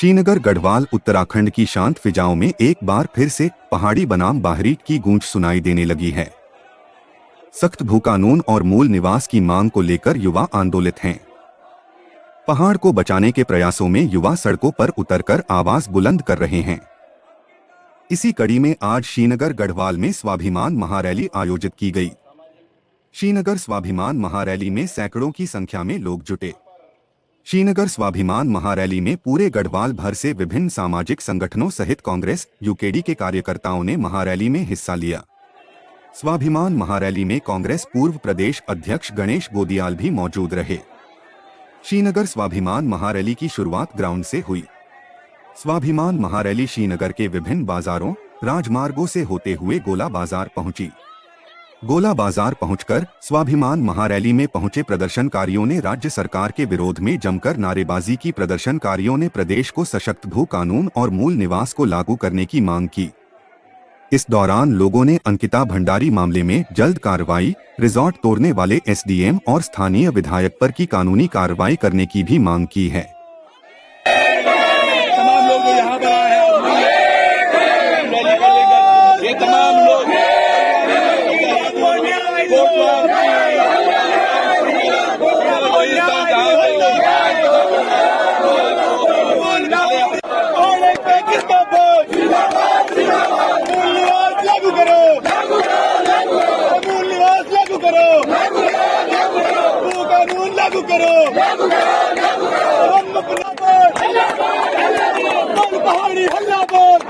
श्रीनगर गढ़वाल उत्तराखंड की शांत फिजाओं में एक बार फिर से पहाड़ी बनाम बाहरी की गूंज सुनाई देने लगी है। सख्त भू कानून और मूल निवास की मांग को लेकर युवा आंदोलित हैं। पहाड़ को बचाने के प्रयासों में युवा सड़कों पर उतरकर आवाज बुलंद कर रहे हैं। इसी कड़ी में आज श्रीनगर गढ़वाल में स्वाभिमान महारैली आयोजित की गई। श्रीनगर स्वाभिमान महारैली में सैकड़ों की संख्या में लोग जुटे। श्रीनगर स्वाभिमान महारैली में पूरे गढ़वाल भर से विभिन्न सामाजिक संगठनों सहित कांग्रेस यूकेडी के कार्यकर्ताओं ने महारैली में हिस्सा लिया। स्वाभिमान महारैली में कांग्रेस पूर्व प्रदेश अध्यक्ष गणेश गोदियाल भी मौजूद रहे। श्रीनगर स्वाभिमान महारैली की शुरुआत ग्राउंड से हुई। स्वाभिमान महारैली श्रीनगर के विभिन्न बाजारों, राजमार्गों से होते हुए गोला बाजार पहुंची। गोला बाजार पहुंचकर स्वाभिमान महारैली में पहुंचे प्रदर्शनकारियों ने राज्य सरकार के विरोध में जमकर नारेबाजी की। प्रदर्शनकारियों ने प्रदेश को सशक्त भू कानून और मूल निवास को लागू करने की मांग की। इस दौरान लोगों ने अंकिता भंडारी मामले में जल्द कार्रवाई, रिजॉर्ट तोड़ने वाले एसडीएम और स्थानीय विधायक पर की कानूनी कार्रवाई करने की भी मांग की है। तमाम लोग यहाँ पर आए हैं, ये तमाम लोग लागू करो, पहाड़ी हल्ला बोल,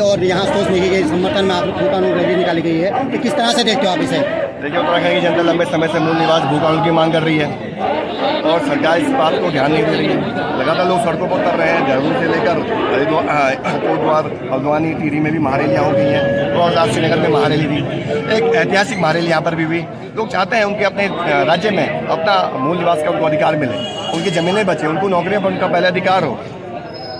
और यहाँ सोच नहीं गई समर्थन में आप भू कानून रैली निकाली गई है, तो किस तरह से देखते हो आप इसे? देखिए, उत्तराखंड की जनता लंबे समय से मूल निवास भू कानून की मांग कर रही है और सरकार इस बात को ध्यान नहीं दे रही है। लगातार लोग सड़कों पर उतर रहे हैं। देहरादून से लेकर कोटद्वार, हल्द्वानी, टिहरी में भी महारैलियाँ हो गई हैं और आज श्रीनगर में महारैली भी, एक ऐतिहासिक महारैली यहाँ पर भी हुई। लोग चाहते हैं उनके अपने राज्य में अपना मूल निवास का उनको अधिकार मिले, उनकी ज़मीनें बचे, उनको नौकरियाँ पर उनका पहले अधिकार हो,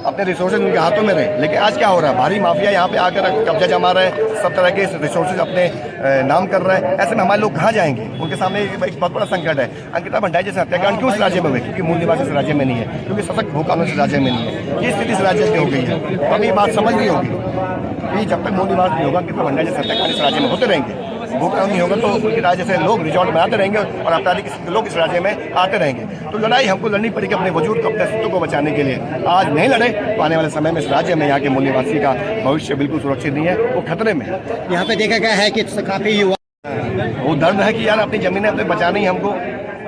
अपने रिसोर्सेज उनके हाथों में रहे। लेकिन आज क्या हो रहा है, भारी माफिया यहाँ पे आकर कब्जा जमा रहे हैं, सब तरह के रिसोर्सेज अपने नाम कर रहे हैं। ऐसे में हमारे लोग कहाँ जाएंगे? उनके सामने एक बहुत बड़ा संकट है। अंकिता भंडारी जैसे हत्याकांड क्यों इस राज्य में हुए? क्योंकि मूल निवास इस राज्य में नहीं है, क्योंकि सशक्त भू कानून इस राज्य में नहीं है। ये स्थिति इस राज्य की हो गई है। तो हमें ये बात समझनी होगी कि जब तक मूल निवास नहीं होगा, अंकिता भंडारी जैसे हत्याकांड इस राज्य में होते रहेंगे। भू कानून नहीं होगा तो उनके राज्य से लोग रिजॉर्ट बनाते रहेंगे और आपराधिक लोग इस राज्य में आते रहेंगे। तो लड़ाई हमको लड़नी पड़ेगी अपने वजूद को, अपने अस्तित्व को बचाने के लिए। आज नहीं लड़े तो आने वाले समय में इस राज्य में यहाँ के मूल निवासी का भविष्य बिल्कुल सुरक्षित नहीं है, वो खतरे में है। यहाँ पे देखा गया है कि काफी युवा वो दर्द है कि यार अपनी जमीनें अपने बचानी है हमको।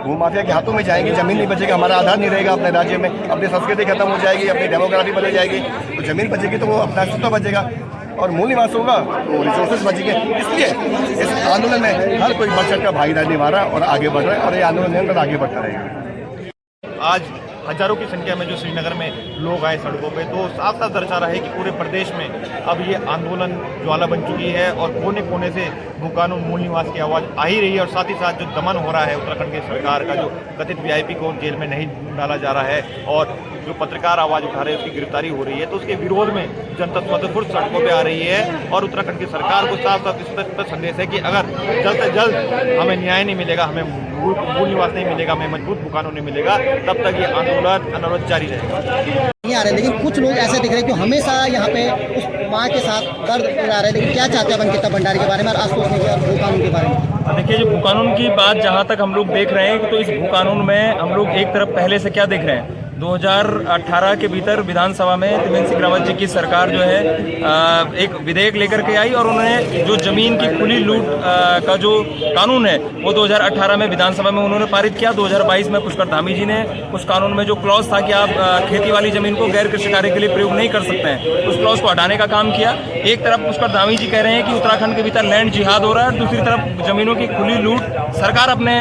वो माफिया के हाथों में जाएंगे, जमीन नहीं बचेगा, हमारा आधार नहीं रहेगा अपने राज्य में, अपनी संस्कृति खत्म हो जाएगी, अपनी डेमोग्राफी बदल जाएगी। तो जमीन बचेगी तो वो अपना अस्तित्व बचेगा और मूल निवास होगा तो रिसोर्सेज बचेंगे। इसलिए इस आंदोलन में हर कोई बढ़ चढ़ कर भागीदारी निभा रहा है और आगे बढ़ रहा है और ये आंदोलन निरंतर आगे बढ़ता रहेगा। आज हजारों की संख्या में जो श्रीनगर में लोग आए सड़कों पे, तो साफ साफ दर्शा रहा है कि पूरे प्रदेश में अब ये आंदोलन ज्वाला बन चुकी है और कोने कोने से भू कानून मूल निवास की आवाज़ आ ही रही है। और साथ ही साथ जो दमन हो रहा है उत्तराखंड की सरकार का, जो कथित वीआईपी को जेल में नहीं डाला जा रहा है और जो पत्रकार आवाज़ उठा रहे हैं उसकी गिरफ्तारी हो रही है, तो उसके विरोध में जनता स्वतःस्फूर्त सड़कों पे आ रही है। और उत्तराखंड की सरकार को साफ साफ स्पष्ट संदेश है कि अगर जल्द से जल्द हमें न्याय नहीं मिलेगा, हमें मूल निवास नहीं मिलेगा, हमें मजबूत भू कानून नहीं मिलेगा, तब तक ये आंदोलन अनवरत जारी रहेगा। नहीं आ रहे, लेकिन कुछ लोग ऐसे दिख रहे हैं जो हमेशा यहाँ पे उस माँ के साथ दर्द आ रहे हैं। लेकिन क्या चाहते हैं अंकिता भंडारी के बारे में और आशुतोष नेगी और भू कानून के बारे में? देखिए, जो भू कानून की बात जहाँ तक हम लोग देख रहे हैं, तो इस भू कानून में हम लोग एक तरफ पहले से क्या देख रहे हैं, 2018 के भीतर विधानसभा में त्रिवेंद्र सिंह रावत जी की सरकार जो है एक विधेयक लेकर के आई और उन्होंने जो जमीन की खुली लूट का जो कानून है वो 2018 में विधानसभा में उन्होंने पारित किया। 2022 में पुष्कर धामी जी ने उस कानून में जो क्लॉज था कि आप खेती वाली जमीन को गैर कृषि कार्य के लिए प्रयोग नहीं कर सकते हैं, उस क्लॉज को हटाने का काम किया। एक तरफ पुष्कर धामी जी कह रहे हैं कि उत्तराखंड के भीतर लैंड जिहाद हो रहा है, दूसरी तरफ जमीनों की खुली लूट सरकार अपने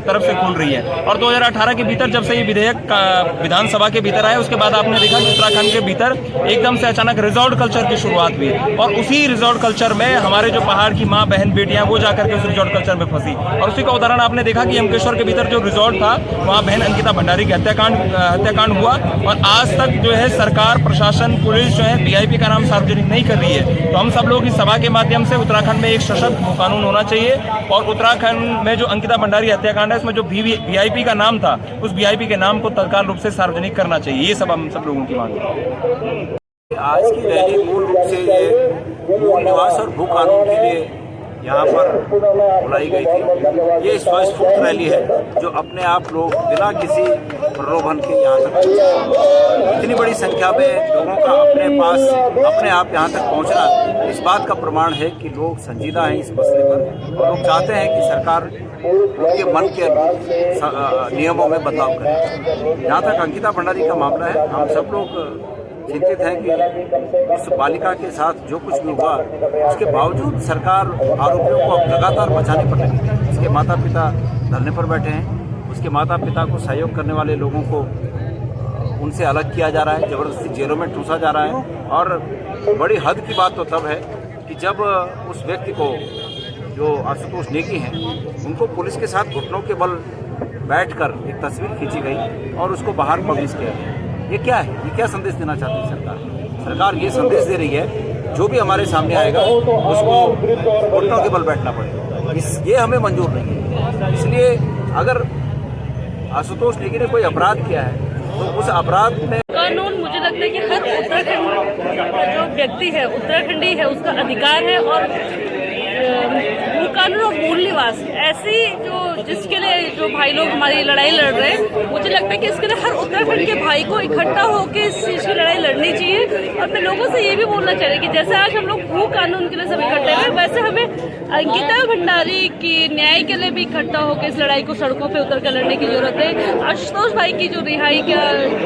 तरफ से खोल रही है। और 2018 के भीतर जब से ये विधेयक विधानसभा के भीतर आए, उसके बाद आपने देखा कि उत्तराखंड के भीतर एकदम से अचानक रिजॉर्ट कल्चर की शुरुआत हुई और उसी रिजॉर्ट कल्चर में हमारे जो पहाड़ की माँ बहन बेटियां वो जाकर के उस रिजॉर्ट कल्चर में फंसी। और उसी का उदाहरण आपने देखा कि यमकेश्वर के भीतर जो रिजॉर्ट था वहाँ बहन अंकिता भंडारी की हत्याकांड हुआ और आज तक जो है सरकार, प्रशासन, पुलिस जो है वीआईपी का नाम सार्वजनिक नहीं कर रही है। तो हम सब लोग इस सभा के माध्यम से उत्तराखंड में एक सशक्त भू कानून होना चाहिए और उत्तराखंड में जो अंकिता भंडारी हत्याकांड है इसमें जो वीआईपी का नाम था उस वीआईपी के नाम को तत्काल रूप से सार्वजनिक करना चाहिए। ये सब हम सब लोगों की मांग है। आज की रैली मूल रूप से ये मूल निवास और भू कानून के लिए यहाँ पर बुलाई गई थी। ये स्वस्फूर्त रैली है जो अपने आप लोग बिना किसी प्रलोभन के यहाँ तक, इतनी बड़ी संख्या में लोगों का अपने आप यहाँ तक पहुँचना इस बात का प्रमाण है कि लोग संजीदा हैं इस मसले पर और लोग चाहते हैं कि सरकार उनके मन के नियमों में बदलाव करे। जहाँ तक अंकिता भंडारी का मामला है, हम सब लोग चिंतित हैं कि उस बालिका के साथ जो कुछ भी हुआ उसके बावजूद सरकार आरोपियों को अब लगातार बचाने पर लगी है। उसके माता पिता धरने पर बैठे हैं, उसके माता पिता को सहयोग करने वाले लोगों को उनसे अलग किया जा रहा है, ज़बरदस्ती जेलों में ठूसा जा रहा है। और बड़ी हद की बात तो तब है कि जब उस व्यक्ति को जो आशुतोष नेगी हैं उनको पुलिस के साथ घुटनों के बल बैठकर एक तस्वीर खींची गई और उसको बाहर पब्लिश किया गया। ये क्या है? ये क्या संदेश देना चाहती है सरकार? सरकार ये संदेश दे रही है जो भी हमारे सामने आएगा उसको घुटनों के बल बैठना पड़ेगा। ये हमें मंजूर नहीं है। इसलिए अगर आशुतोष नेगी ने कोई अपराध किया है तो उस अपराध में कानून, मुझे लगता है कि हर उत्तराखंड का जो व्यक्ति है, उत्तराखंडी है, उसका अधिकार है। और भू कानून और मूल निवास ऐसी जो जिसके लिए जो भाई लोग हमारी लड़ाई लड़ रहे हैं, मुझे लगता है कि इसके लिए हर उत्तराखंड के भाई को इकट्ठा होकर इस चीज की लड़ाई लड़नी चाहिए। और मैं लोगों से ये भी बोलना चाह रही कि जैसे आज हम लोग भू कानून के लिए सब इकट्ठे हुए, वैसे हमें अंकिता भंडारी की न्याय के लिए भी इकट्ठा होकर इस लड़ाई को सड़कों पे उतर कर लड़ने की जरूरत है। आशुतोष भाई की जो रिहाई के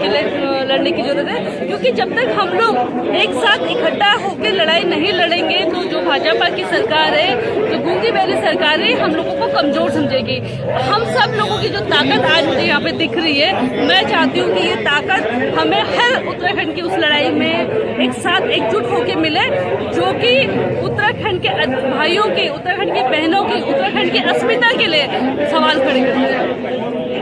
लिए लड़ने की जरूरत है, क्योंकि जब तक हम लोग एक साथ इकट्ठा होकर लड़ाई नहीं लड़ेंगे तो जो भाजपा की सरकार है, जो गूंगी बैली सरकार है, हम लोगों को कमजोर समझेगी। हम सब लोगों की जो ताकत आज मुझे यहाँ पे दिख रही है, मैं चाहती हूँ कि ये ताकत हमें हर उत्तराखंड की उस लड़ाई में एक साथ एकजुट होकर मिले, जो कि उत्तराखंड के भाइयों की, उत्तराखंड की बहनों की, उत्तराखंड की अस्मिता के लिए सवाल खड़े करते हैं।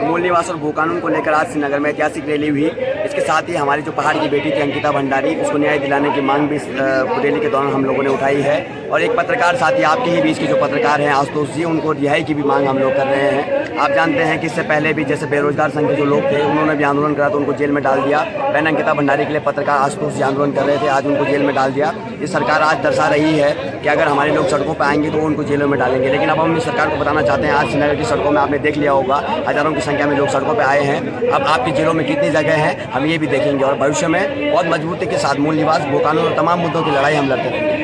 मूल निवास और भू कानून को लेकर आज श्रीनगर में ऐतिहासिक रैली हुई। इसके साथ ही हमारी जो पहाड़ की बेटी थी अंकिता भंडारी, उसको न्याय दिलाने की मांग भी रैली के दौरान हम लोगों ने उठाई है। और एक पत्रकार साथी, आपके ही बीच के जो पत्रकार हैं आशुतोष जी, उनको रिहाई की भी मांग हम लोग कर रहे हैं। आप जानते हैं कि इससे पहले भी जैसे बेरोजगार संघ के जो लोग थे उन्होंने भी आंदोलन करा तो उनको जेल में डाल दिया। बहन अंकिता भंडारी के लिए पत्रकार आशुतोष जी आंदोलन कर रहे थे, आज उनको जेल में डाल दिया। ये सरकार आज दर्शा रही है कि अगर हमारे लोग सड़कों पर आएंगे तो वो उनको जेलों में डालेंगे। लेकिन अब हम सरकार को बताना चाहते हैं, आज श्रीनगर की सड़कों में आपने देख लिया होगा हजारों की संख्या में लोग सड़कों पे आए हैं। अब आपकी जेलों में कितनी जगह है हम ये भी देखेंगे और भविष्य में बहुत मजबूती के साथ मूल निवास, भू कानून और तमाम मुद्दों की लड़ाई हम लड़ते रहेंगे।